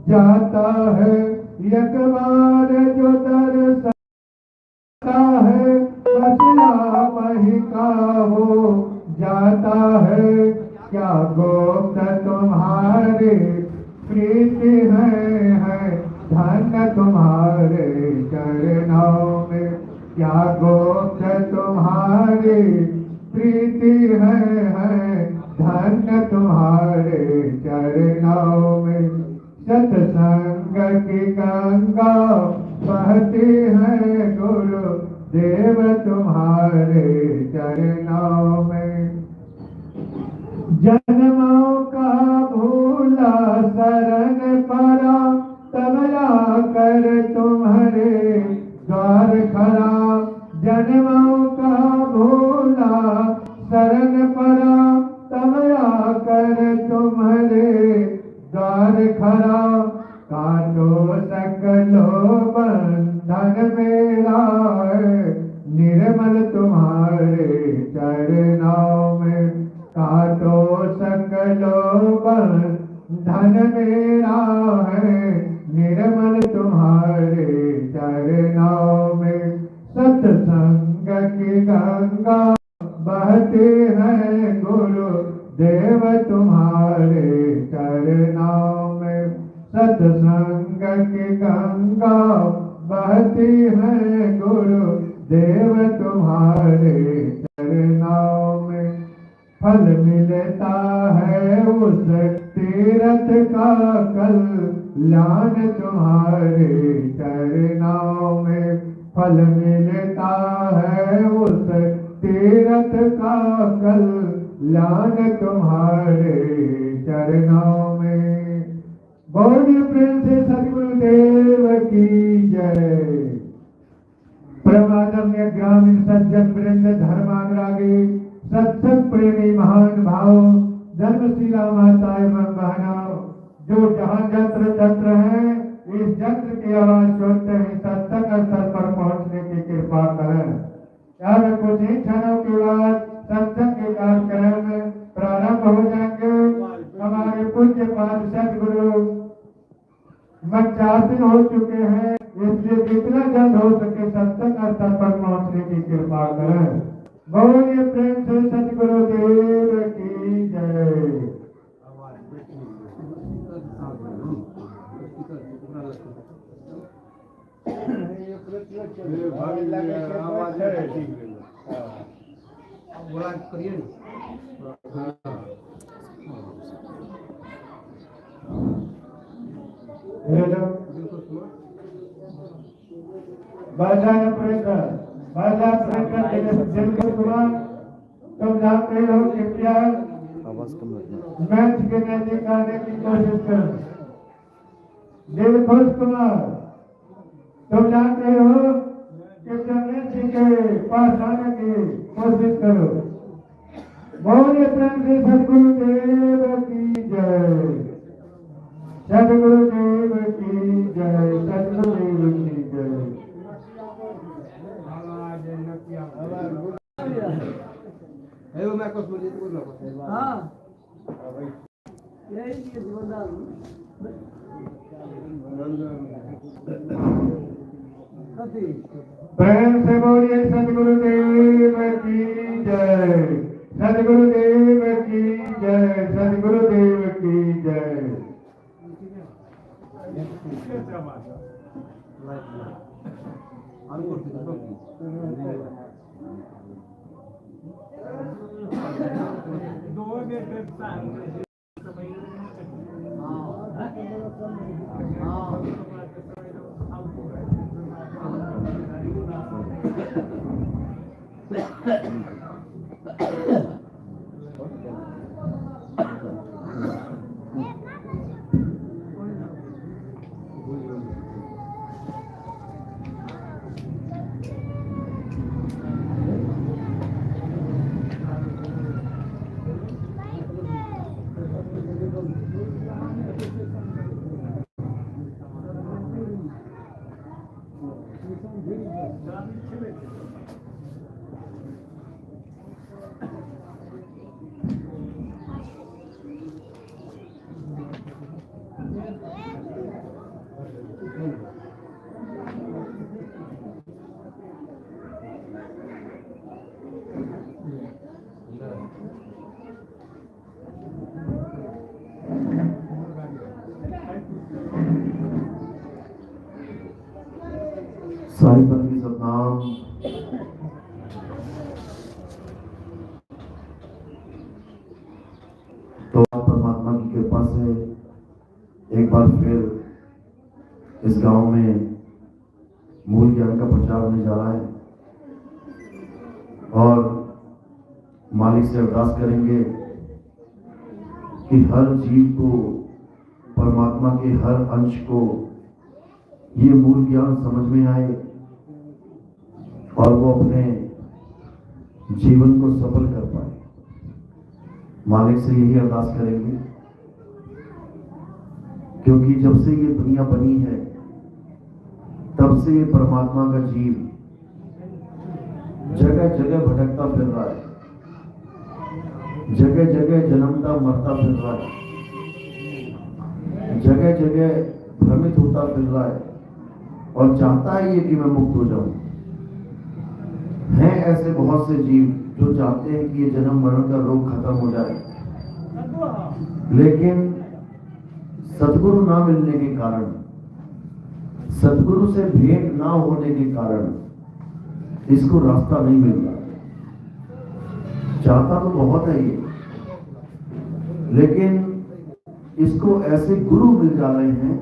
जाता है एक बार जो दरसता है बसला वही का हो जाता है। क्या गोप्त तुम्हारे प्रीति है धन तुम्हारे चरणों में। क्या गोप्त तुम्हारी प्रीति है धन तुम्हारे चरणों में। सत्संग की गंगा बहती है गुरु देव तुम्हारे चरणों में। जन्मों का भूला शरण परा तबला कर तुम्हारे द्वार खड़ा। जन्मों का भूला शरण परा तबला कर तुम्हारे द्वार खड़ा। काटो सकलो बंधन मेरा निर्मल तुम्हारे चरणों में। काटो सकलो बंधन मेरा है निर्मल तुम्हारे चरणों में। सत्संग की गंगा बहती है गुरु देव तुम्हारे चरणों में। सत्संग की गंगा बहती है गुरु देव तुम्हारे चरणों में। फल मिलता है उस तीरथ का कल्याण तुम्हारे चरणों में। फल मिलता है उस तीरथ का कल्याण तुम्हारे चरणों में। गौरी प्रेम से सदगुरुदेव की जय। परमादम्य ग्रामीण सज्जन वृंद धर्मानुरागी सत्संग प्रेमी महान भाव धर्मशिला माता एवं बहनों जो जहाँ जंत्र तंत्र है इस जंत्र की आवाज सुनते ही सत्संग स्थल पर पहुंचने की कृपा करें। यार कुछ ही क्षणों के बाद सत्संग के कार्यक्रम प्रारंभ हो जाएंगे। हमारे पूज्य पाद सदगुरु मंचासीन हो चुके हैं, इसलिए जितना जल्द हो सके सत्संग स्थल पर पहुंचने की कृपा करें। बोलिए प्रेम से सतगुरुदेव की जय। दिलखुश कुमार तुम जानते हो कृपया मंच के नजदीक आने की कोशिश करो। दिलखुश कुमार तुम जानते हो कृपया मंच के पास आने की कोशिश करो। बोलिए प्रेम से सदगुरुदेव की जय। सदगुरुदेव की जय। सदगुरुदेव की जय। प्रेम से बोलिए सदगुरुदेव की जय। सदगुरुदेव की जय। सदगुरुदेव की जय। साई पर की सतनाम। तो परमात्मा की कृपा से एक बार फिर इस गांव में मूल ज्ञान का प्रचार होने जा रहा है और मालिक से अरदास करेंगे कि हर जीव को, परमात्मा के हर अंश को ये मूल ज्ञान समझ में आए और वो अपने जीवन को सफल कर पाए। मालिक से यही अरदास करेंगे, क्योंकि जब से ये दुनिया बनी है तब से ये परमात्मा का जीव जगह जगह भटकता फिर रहा है, जगह जगह जन्मता मरता फिर रहा है, जगह जगह भ्रमित होता फिर रहा है और चाहता है ये कि मैं मुक्त हो जाऊं। हैं ऐसे बहुत से जीव जो चाहते हैं कि ये जन्म मरण का रोग खत्म हो जाए, लेकिन सतगुरु ना मिलने के कारण, सतगुरु से भेंट ना होने के कारण इसको रास्ता नहीं मिल रहा। चाहता तो बहुत है ये, लेकिन इसको ऐसे गुरु मिल जा रहे हैं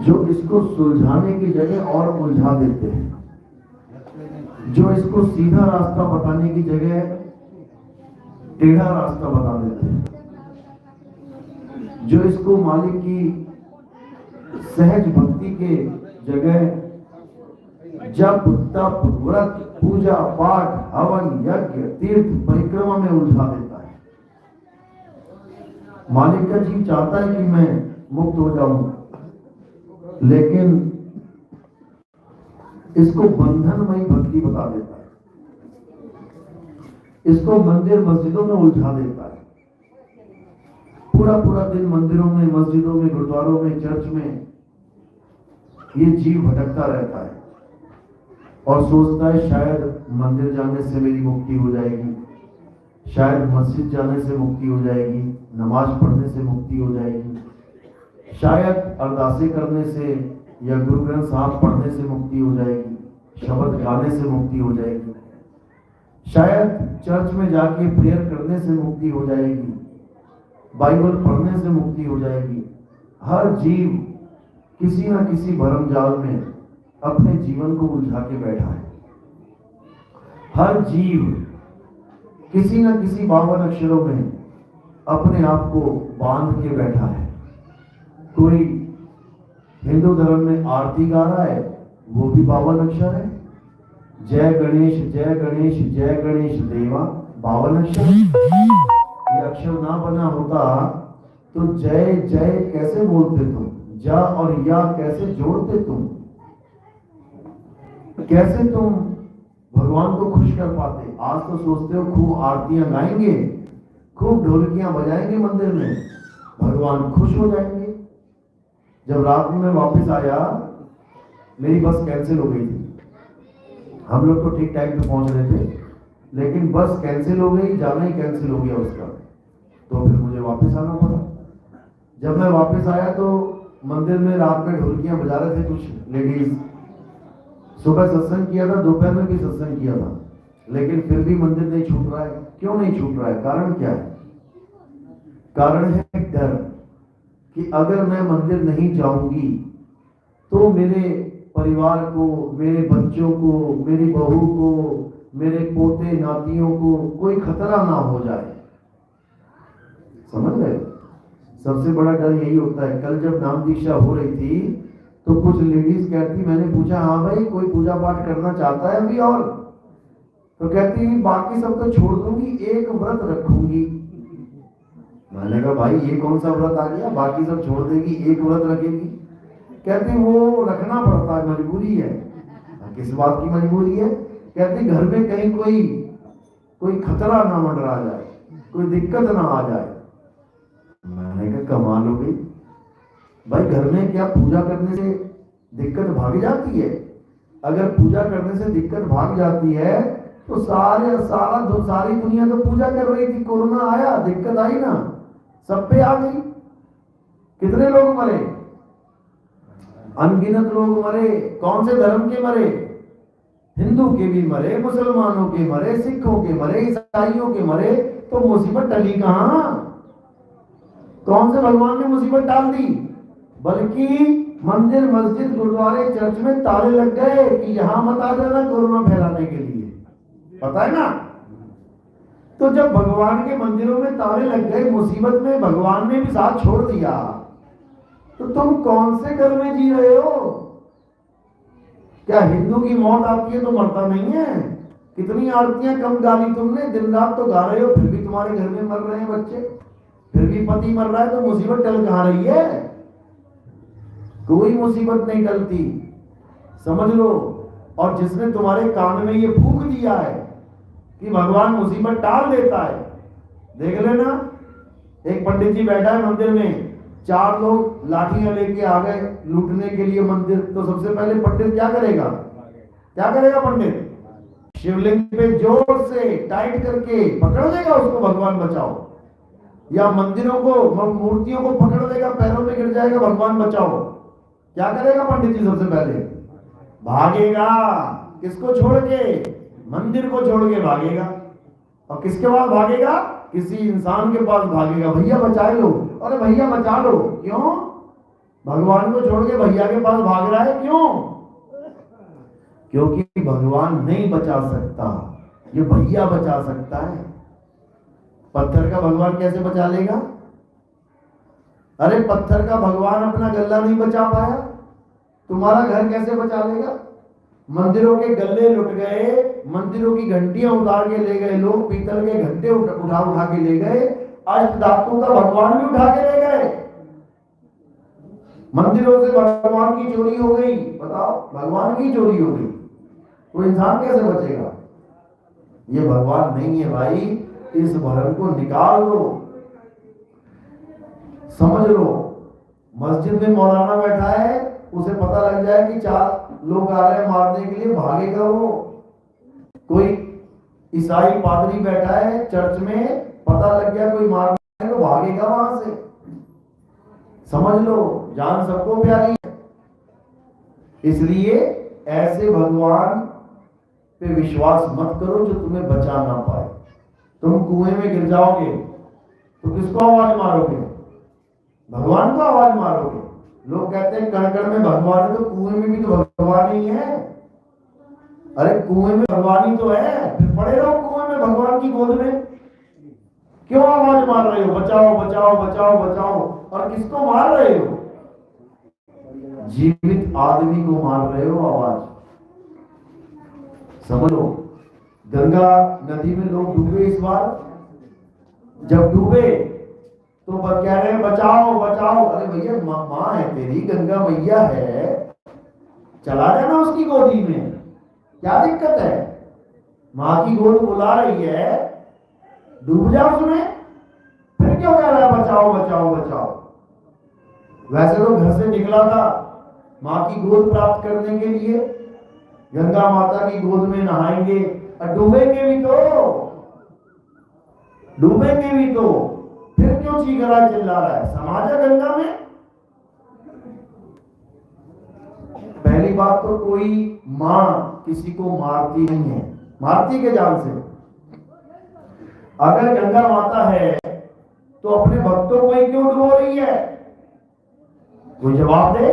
जो इसको सुलझाने की जगह और उलझा देते हैं, जो इसको सीधा रास्ता बताने की जगह टेढ़ा रास्ता बता देते हैं, जो इसको मालिक की सहज भक्ति के जगह जप तप व्रत पूजा पाठ हवन यज्ञ तीर्थ परिक्रमा में उलझा देता है। मालिक का जीव चाहता है कि मैं मुक्त हो जाऊं, लेकिन इसको बंधनमयी भक्ति बता देता है, इसको मंदिर मस्जिदों में उलझा देता है। पूरा पूरा दिन मंदिरों में, मस्जिदों में, गुरुद्वारों में, चर्च में ये जीव भटकता रहता है और सोचता है शायद मंदिर जाने से मेरी मुक्ति हो जाएगी, शायद मस्जिद जाने से मुक्ति हो जाएगी, नमाज पढ़ने से मुक्ति हो जाएगी, शायद अरदासें करने से या गुरु ग्रंथ साहब पढ़ने से मुक्ति हो जाएगी, शब्द गाने से मुक्ति हो जाएगी, शायद चर्च में जाके प्रेयर करने से मुक्ति हो जाएगी, बाइबल पढ़ने से मुक्ति हो जाएगी। हर जीव किसी न किसी भरम जाल में अपने जीवन को उलझा के बैठा है। हर जीव किसी न किसी 52 अक्षरों में अपने आप को बांध के बैठा है। कोई हिंदू धर्म में आरती गा रहा है, वो भी 52 अक्षर है। जय गणेश जय गणेश जय गणेश देवा, 52 अक्षर। ये अक्षर ना बना होता तो जय जय कैसे बोलते तुम, जा और या कैसे जोड़ते तुम, कैसे तुम भगवान को खुश कर पाते। आज तो सोचते हो खूब आरतियां गाएंगे, खूब ढोलकियां बजाएंगे मंदिर में, भगवान खुश हो जाएंगे। जब रात में मैं वापस आया, मेरी बस कैंसिल हो गई थी। हम लोग तो ठीक टाइम पे पहुंच रहे थे, लेकिन बस कैंसिल हो गई, जाना ही कैंसिल हो गया उसका, तो फिर मुझे वापस आना पड़ा। जब मैं वापस आया तो मंदिर में रात में ढोलकियां बजा रहे थे कुछ लेडीज। सुबह सत्संग किया था, दोपहर में भी सत्संग किया था, लेकिन फिर भी मंदिर नहीं छूट रहा है। क्यों नहीं छूट रहा है? कारण क्या है? कारण है डर कि अगर मैं मंदिर नहीं जाऊंगी तो मेरे परिवार को, मेरे बच्चों को, मेरी बहू को, मेरे पोते नातियों को कोई खतरा ना हो जाए। समझ रहे? सबसे बड़ा डर यही होता है। कल जब नाम दीक्षा हो रही थी तो कुछ लेडीज कहती, मैंने पूछा हाँ भाई कोई पूजा पाठ करना चाहता है अभी, और तो कहती बाकी सब तो छोड़ दूंगी, एक व्रत रखूंगी। मैंने कहा भाई ये कौन सा व्रत आ गया, बाकी सब छोड़ देगी एक व्रत रखेगी? कहती वो रखना पड़ता है, मजबूरी है। किस बात की मजबूरी है? कहती घर में कहीं कोई खतरा ना मंडरा जाए, कोई दिक्कत ना आ जाए। मैंने कहा कमाल हो गई भाई, घर में क्या पूजा करने से दिक्कत भाग जाती है? अगर पूजा करने से दिक्कत भाग जाती है तो सारी दुनिया तो पूजा कर रही थी, कोरोना आया, दिक्कत आई ना, सब पे आ गई। कितने लोग मरे? अनगिनत लोग मरे। कौन से धर्म के मरे? हिंदू के भी मरे, मुसलमानों के मरे, सिखों के मरे, ईसाइयों के मरे। तो मुसीबत टली कहां? कौन से भगवान ने मुसीबत डाल दी? बल्कि मंदिर, मस्जिद, गुरुद्वारे, चर्च में ताले लग गए कि यहां मत आ जाना कोरोना फैलाने के लिए। पता है ना? तो जब भगवान के मंदिरों में ताले लग गए, मुसीबत में भगवान ने भी साथ छोड़ दिया, तो तुम कौन से घर में जी रहे हो? क्या हिंदू की मौत आती है तो मरता नहीं है? कितनी आरतियां कम गाली तुमने, दिन रात तो गा रहे हो, फिर भी तुम्हारे घर में मर रहे हैं बच्चे, फिर भी पति मर रहा है, तो मुसीबत टल कहां रही है? कोई मुसीबत नहीं टलती, समझ लो। और जिसने तुम्हारे कान में ये फूंक दिया है कि भगवान मुसीबत टाल देता है, देख लेना। एक पंडित जी बैठा है मंदिर में, 4 लोग लाठियां लेके आ गए लूटने के लिए मंदिर, तो सबसे पहले पंडित क्या करेगा? क्या करेगा पंडित? शिवलिंग पे जोर से टाइट करके पकड़ देगा उसको, भगवान बचाओ। या मंदिरों को, मूर्तियों को पकड़ देगा, पैरों में गिर जाएगा, भगवान बचाओ। क्या करेगा पंडित जी? सबसे पहले भागेगा। किसको छोड़ के? मंदिर को छोड़ के भागेगा। और किसके पास भागेगा? किसी इंसान के पास भागेगा, भैया बचा लो। अरे भैया बचा लो, क्यों? भगवान को छोड़ के भैया के पास भाग रहा है, क्यों? क्योंकि भगवान नहीं बचा सकता, ये भैया बचा सकता है। पत्थर का भगवान कैसे बचा लेगा? अरे पत्थर का भगवान अपना गल्ला नहीं बचा पाया, तुम्हारा घर कैसे बचा लेगा? मंदिरों के गल्ले लुट गए, मंदिरों की घंटियां उतार के ले गए लोग, पीतल के घंटे उठा के ले गए, अष्ट धातु का भगवान भी उठा के ले गए। मंदिरों से भगवान की चोरी हो गई, बताओ, भगवान की चोरी हो गई, तो इंसान कैसे बचेगा? ये भगवान नहीं है भाई, इस भ्रम को निकाल दो, समझ लो। मस्जिद में मौलाना बैठा है, उसे पता लग जाए कि 4 लोग आ रहे हैं मारने के लिए, भागेगा वो। कोई ईसाई पादरी बैठा है चर्च में, पता लग गया कोई मारने तो भागेगा वहां से। समझ लो, जान सबको प्यारी है। इसलिए ऐसे भगवान पे विश्वास मत करो जो तुम्हें बचा ना पाए। तुम कुएं में गिर जाओगे तो किसको आवाज मारोगे? भगवान को आवाज मारोगे। लोग कहते हैं कण कण में भगवान है, तो कुएं में भी तो भगवान ही है। अरे कुएं में भगवान ही तो है, फिर पड़े रहो कुएं में भगवान की गोद में। क्यों आवाज मार रहे हो? बचाओ बचाओ बचाओ बचाओ। और किसको मार रहे हो? जीवित आदमी को मार रहे हो आवाज। समझो, गंगा नदी में लोग डूबे इस बार, जब डूबे तो कह रहे हैं बचाओ बचाओ। अरे भैया माँ है तेरी, गंगा मैया है, चला जाना उसकी गोदी में, क्या दिक्कत है? माँ की गोद बुला रही है, डूब जाओ उसमें, फिर क्यों कह रहा है बचाओ बचाओ बचाओ? वैसे तो घर से निकला था माँ की गोद प्राप्त करने के लिए, गंगा माता की गोद में नहाएंगे और डूबेंगे भी तो, फिर क्यों चीख रहा है, चिल्ला रहा है? समाज है गंगा में। पहली बात तो कोई मां किसी को मारती नहीं है, मारती के जान से। अगर गंगा माता है तो अपने भक्तों को ही क्यों डुबो रही है? कोई जवाब दे।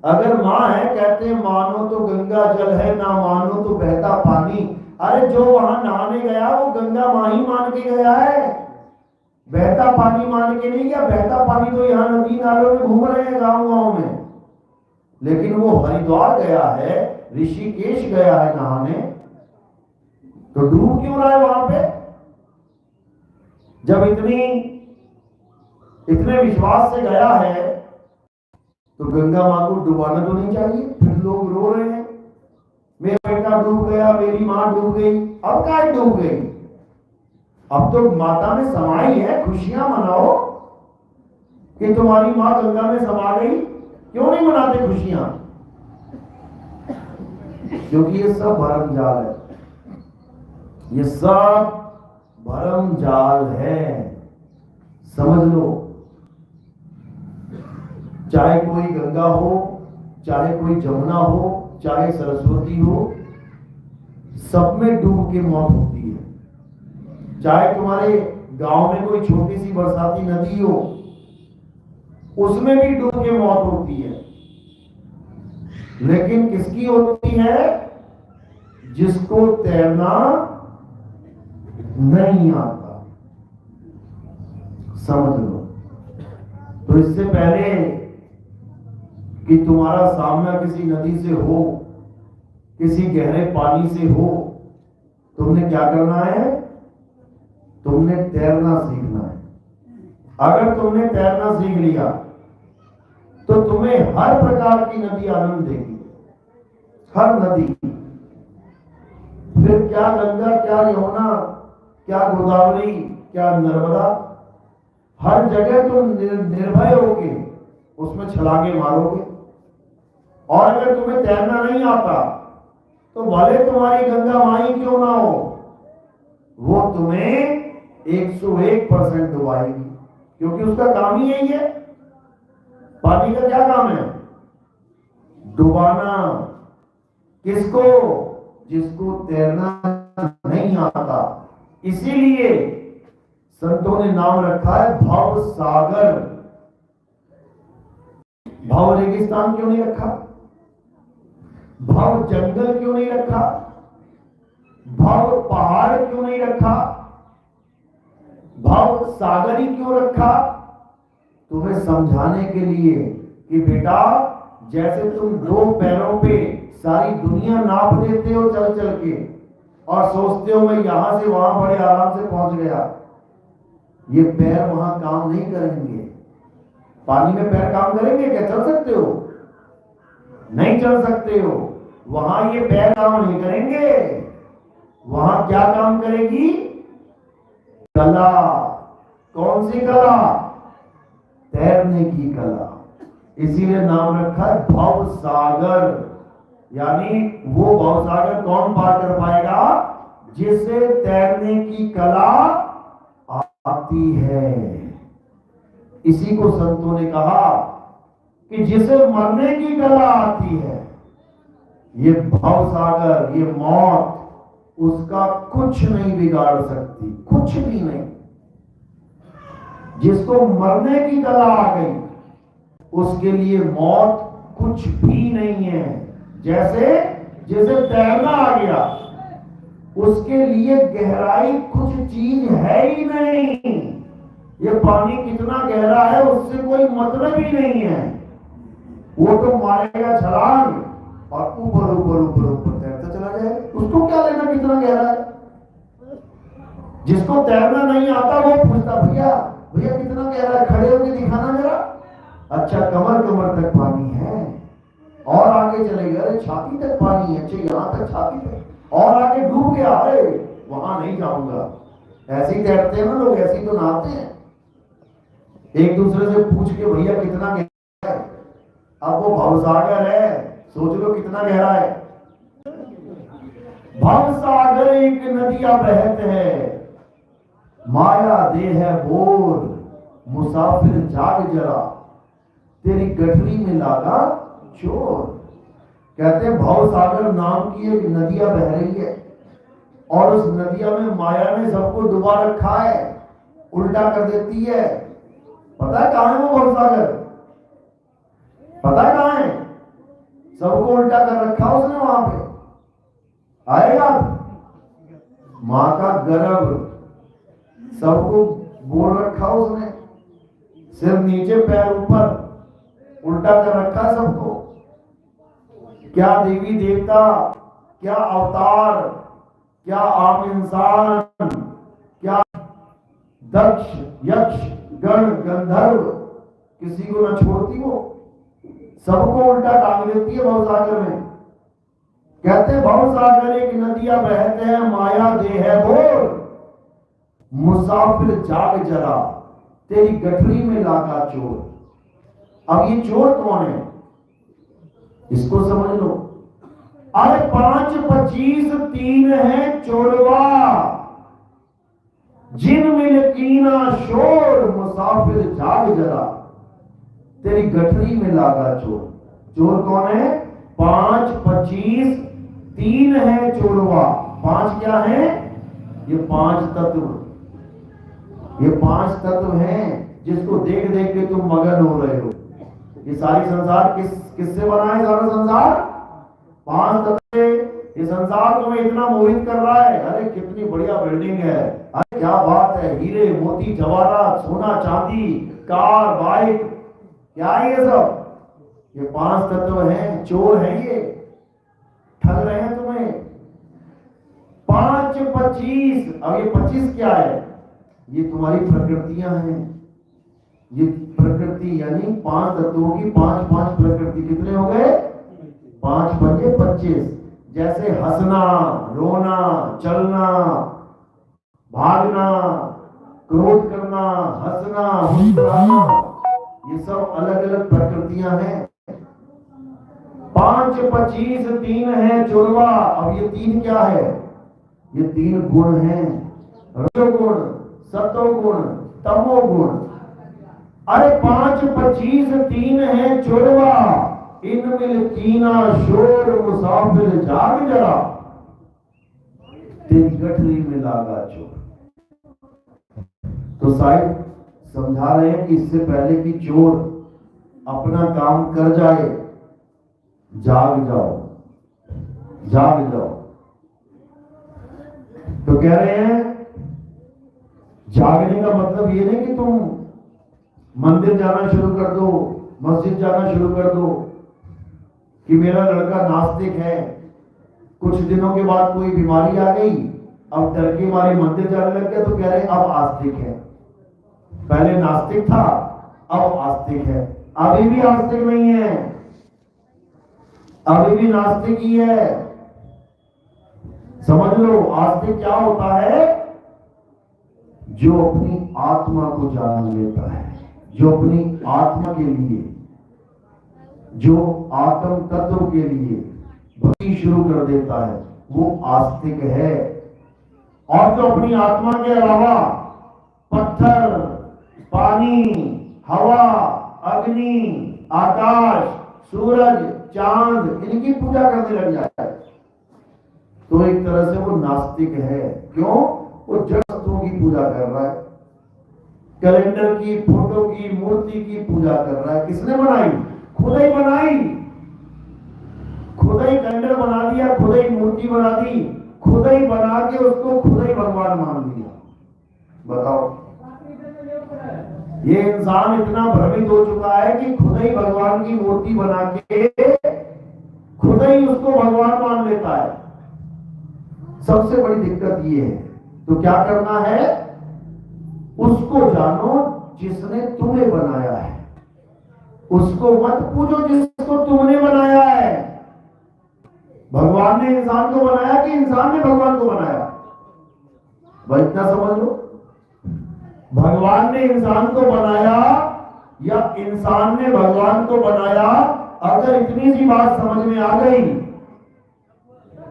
अगर मां है, कहते हैं मानो तो गंगा जल है, ना मानो तो बहता पानी। अरे जो वहां नहाने गया वो गंगा मां ही मान के गया है, बहता पानी मान के नहीं गया। बहता पानी तो यहाँ नदी नालों में घूम रहे हैं गाँव में, लेकिन वो हरिद्वार गया है, ऋषिकेश गया है नहाने, तो डूब क्यों रहा है वहां पे? जब इतने विश्वास से गया है तो गंगा मां को डुबाना तो नहीं चाहिए। फिर लोग रो रहे हैं, मेरा बेटा डूब गया, मेरी मां डूब गई। अब काय डूब गई? अब तो माता में समाई है, खुशियां मनाओ कि तुम्हारी मां गंगा में समा गई। क्यों नहीं मनाते खुशियां? क्योंकि ये सब भरम जाल है, ये सब भरम जाल है, समझ लो। चाहे कोई गंगा हो, चाहे कोई जमुना हो, चाहे सरस्वती हो, सब में डूब के मौत होती है। चाहे तुम्हारे गांव में कोई छोटी सी बरसाती नदी हो, उसमें भी डूब के मौत होती है। लेकिन किसकी होती है? जिसको तैरना नहीं आता। समझ लो। तो इससे पहले कि तुम्हारा सामना किसी नदी से हो, किसी गहरे पानी से हो, तुमने क्या करना है? तुमने तैरना सीखना है। अगर तुमने तैरना सीख लिया तो तुम्हें हर प्रकार की नदी आनंद देगी, हर नदी। फिर क्या गंगा, क्या यमुना, क्या गोदावरी, क्या नर्मदा, हर जगह तुम निर्भय होगे उसमें छलांगे मारोगे। और अगर तुम्हें तैरना नहीं आता तो भले तुम्हारी गंगा माई क्यों ना हो, वो तुम्हें 101% डुबाएगी, क्योंकि उसका काम ही यही है। पानी का क्या काम है? डुबाना। किसको? जिसको तैरना नहीं आता। इसीलिए संतों ने नाम रखा है भव सागर। भव रेगिस्तान क्यों नहीं रखा? भव जंगल क्यों नहीं रखा? भव पहाड़ क्यों नहीं रखा? भव सागरी क्यों रखा? तुम्हें समझाने के लिए कि बेटा, जैसे तुम 2 पैरों पे सारी दुनिया नाप देते हो चल चल के, और सोचते हो मैं यहां से वहां बड़े आराम से पहुंच गया, ये पैर वहां काम नहीं करेंगे। पानी में पैर काम करेंगे क्या? चल सकते हो? नहीं चल सकते हो। वहां ये पैर काम नहीं करेंगे। वहां क्या काम करेगी? कला। कौन सी कला? तैरने की कला। इसीलिए नाम रखा है भव सागर। यानी वो भव सागर कौन पार कर पाएगा? जिसे तैरने की कला आती है। इसी को संतों ने कहा कि जिसे मरने की कला आती है, ये भव सागर, ये मौत, उसका कुछ नहीं बिगाड़ सकती, कुछ भी नहीं। जिसको मरने की कला आ गई, उसके लिए मौत कुछ भी नहीं है। जैसे तैरना आ गया, उसके लिए गहराई कुछ चीज है ही नहीं। ये पानी कितना गहरा है उससे कोई मतलब ही नहीं है। वो तो मारेगा छलांग और ऊपर ऊपर ऊपर ऊपर तैरता चला जाएगा। उसको क्या लेना कितना गहरा है? जिसको तैरना नहीं आता वो पूछता, भैया भैया कितना गहरा है, खड़े होकर दिखाना जरा। अच्छा, कमर कमर तक पानी है, और आगे चले गए, छाती तक पानी है। अच्छा, यहां तक छाती तक, और आगे डूब गया, अरे वहां नहीं जाऊंगा। ऐसे ही तैरते हैं ना लोग, ऐसे ही तो नहाते हैं। एक दूसरे से पूछ के भैया कितना गहरा है। अब वो भवसागर है, सोच लो कितना गहरा है। भवसागर एक नदियां बहत है, माया दे है बोर, मुसाफिर जाग जरा, तेरी गठरी में लागा चोर। कहते हैं भवसागर नाम की एक नदियां बह रही है, और उस नदिया में माया ने सबको डुबा रखा है, उल्टा कर देती है। पता है कहां है वो भवसागर? पता है कहां है? सबको उल्टा कर रखा उसने वहां पे। आएगा मां का गर्भ, सबको बोल रखा उसने, सिर नीचे पैर ऊपर, उल्टा कर रखा है सबको। क्या देवी देवता, क्या अवतार, क्या आम इंसान, क्या दक्ष यक्ष गण गंधर्व, किसी को न छोड़ती वो, सबको उल्टा टांग देती है भवसागर में। कहते भवसागर एक नदियां बहते हैं, माया दे है बोर, मुसाफिर जाग जरा, तेरी गठरी में लागा चोर। अब ये चोर कौन है? इसको समझ लो। अरे 5, 25, 3 है चोरवा, जिन मिल कीना शोर, मुसाफिर जाग जरा, तेरी गठरी में लागा चोर। चोर कौन है? 5, 25, 3 है चोरवा। 5 क्या है? ये 5 तत्व, ये 5 तत्व हैं जिसको देख देख के तुम मगन हो रहे हो। ये सारी संसार किससे बना है? सारा संसार 5 तत्व है। ये संसार तुम्हें इतना मोहित कर रहा है। अरे कितनी बढ़िया बिल्डिंग है, अरे क्या बात है, हीरे मोती जवाहरात सोना चांदी कार बाइक, क्या है ये सब? ये 5 तत्व हैं, चोर हैं, ये ठग रहे हैं तुम्हें। 5, 25, अब ये 25 क्या है? ये तुम्हारी प्रकृतियां हैं। ये प्रकृति यानी 5 तत्वों की 5 प्रकृति कितने हो गए? 5 पंजे 25। जैसे हंसना, रोना, चलना, भागना, क्रोध करना, हंसना, मुस्कुराना, ये सब अलग अलग प्रकृतियां हैं। 5, 25, 3 है चोरवा। अब ये 3 क्या है? ये 3 गुण हैं, रजोगुण, सत्वगुण, तमोगुण। अरे 5, 25, 3 है चोरवा, इनमिल कीना शोर मुसाफिर जाग जरा, तेरी गठरी में लागा चोर। तो साहिब समझा रहे हैं कि इससे पहले कि चोर अपना काम कर जाए, जाग जाओ, जाग जाओ। तो कह रहे हैं जागने का मतलब ये नहीं कि तुम मंदिर जाना शुरू कर दो, मस्जिद जाना शुरू कर दो कि मेरा लड़का नास्तिक है, कुछ दिनों के बाद कोई बीमारी आ गई, अब डर के मारे मंदिर जाने लग गया, तो कह रहे हैं अब आस्तिक है। पहले नास्तिक था, अब आस्तिक है। अभी भी आस्तिक नहीं है, अभी भी नास्तिक ही है। समझ लो आस्तिक क्या होता है? जो अपनी आत्मा को जान लेता है, जो अपनी आत्मा के लिए, जो आत्म तत्व के लिए भक्ति शुरू कर देता है, वो आस्तिक है। और जो अपनी आत्मा के अलावा पत्थर, पानी, हवा, अग्नि, आकाश, सूरज, चांद, इनकी पूजा करने लग जाता है, तो एक तरह से वो नास्तिक है। क्यों? वो जड़ तत्वों की पूजा कर रहा है, कैलेंडर की, फोटो की, मूर्ति की पूजा कर रहा है। किसने बनाई? खुद ही बनाई, खुद ही कैलेंडर बना दिया, खुद ही मूर्ति बना दी, खुद ही बना के उसको खुद ही भगवान मान लिया। बताओ, ये इंसान इतना भ्रमित हो चुका है कि खुद ही भगवान की मूर्ति बना के खुद ही उसको भगवान मान लेता है। सबसे बड़ी दिक्कत ये है। तो क्या करना है? उसको जानो जिसने तुम्हें बनाया है, उसको मत पूछो जिसको तुमने बनाया है। भगवान ने इंसान को बनाया कि इंसान ने भगवान को बनाया? भाई इतना समझ लो, भगवान ने इंसान को बनाया या इंसान ने भगवान को बनाया। अगर इतनी सी बात समझ में आ गई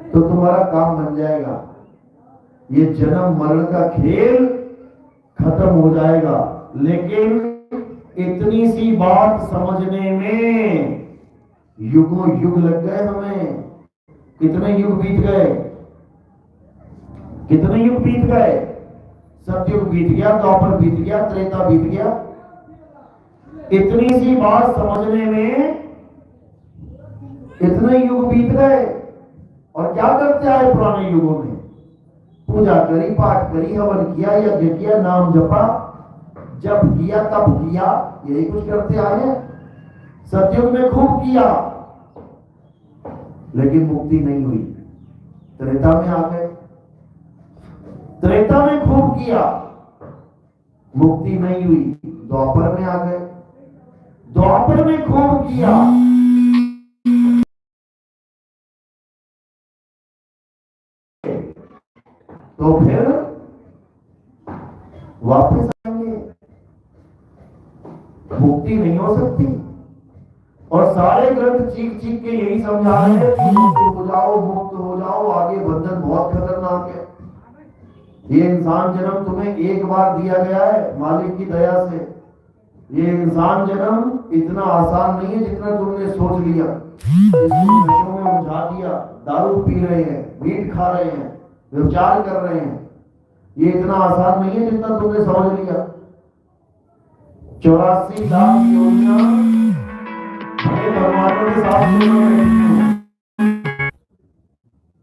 तो तुम्हारा काम बन जाएगा। ये जन्म मरण का खेल खत्म हो जाएगा। लेकिन इतनी सी बात समझने में युगों युग लग गए हमें। कितने युग बीत गए, कितने युग बीत गए। सतयुग बीत गया, द्वापर बीत गया, त्रेता बीत गया। इतनी सी बात समझने में इतने युग बीत गए। और क्या करते आए पुराने युगों में? पूजा करी, पाठ करी, हवन किया, यज्ञ किया, नाम जपा, जप किया, तप किया, यही कुछ करते आए हैं। सतयुग में खूब किया लेकिन मुक्ति नहीं हुई। त्रेता में आ गए, त्रेता में खूब किया, मुक्ति नहीं हुई। द्वापर में आ गए, द्वापर में खूब किया, तो फिर वापस आएंगे। मुक्ति नहीं हो सकती। और सारे ग्रंथ चीख चीख के यही समझा रहे हैं कि मुक्त हो जाओ, मुक्त हो जाओ, आगे बंधन बहुत खतरनाक है। ये इंसान जन्म तुम्हें एक बार दिया गया है मालिक की दया से। ये इंसान जन्म इतना आसान नहीं है जितना तुमने सोच लिया। इसको नशों में उलझा दिया, दारू पी रहे हैं, मीट खा रहे हैं, व्यभिचार कर रहे हैं। ये इतना आसान नहीं है जितना तुमने समझ लिया। 84 लाख योजना भगवानों के साथ क्यों न बैठी हो?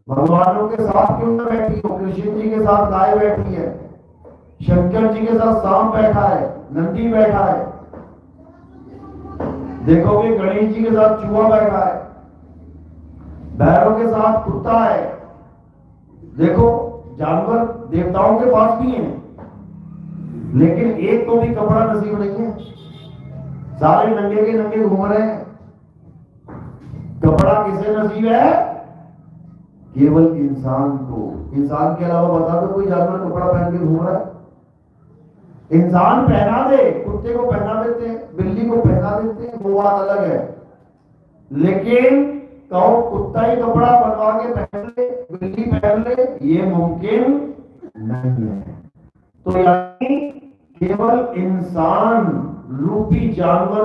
भगवानों के साथ क्यों न बैठी हो? कृष्ण जी के साथ गाय बैठी है, शंकर जी के साथ सांप बैठा है, नंदी बैठा है, देखोगे गणेश जी के साथ चूहा बैठा है, भैरव के साथ कुत्ता है। देखो जानवर देवताओं के पास भी हैं, लेकिन एक को भी कपड़ा नसीब नहीं है। सारे नंगे के नंगे घूम रहे हैं। कपड़ा किसे नसीब है? केवल इंसान को। इंसान के अलावा बता दो कोई जानवर कपड़ा पहन के घूम रहा है? इंसान पहना दे, कुत्ते को पहना देते हैं, बिल्ली को पहना देते हैं, वो बात अलग है। लेकिन कहो कुत्ता ही कपड़ा बनवा के पहन ले, बिल्ली पहन ले, ये मुमकिन नहीं है। तो यानी केवल इंसान रूपी जानवर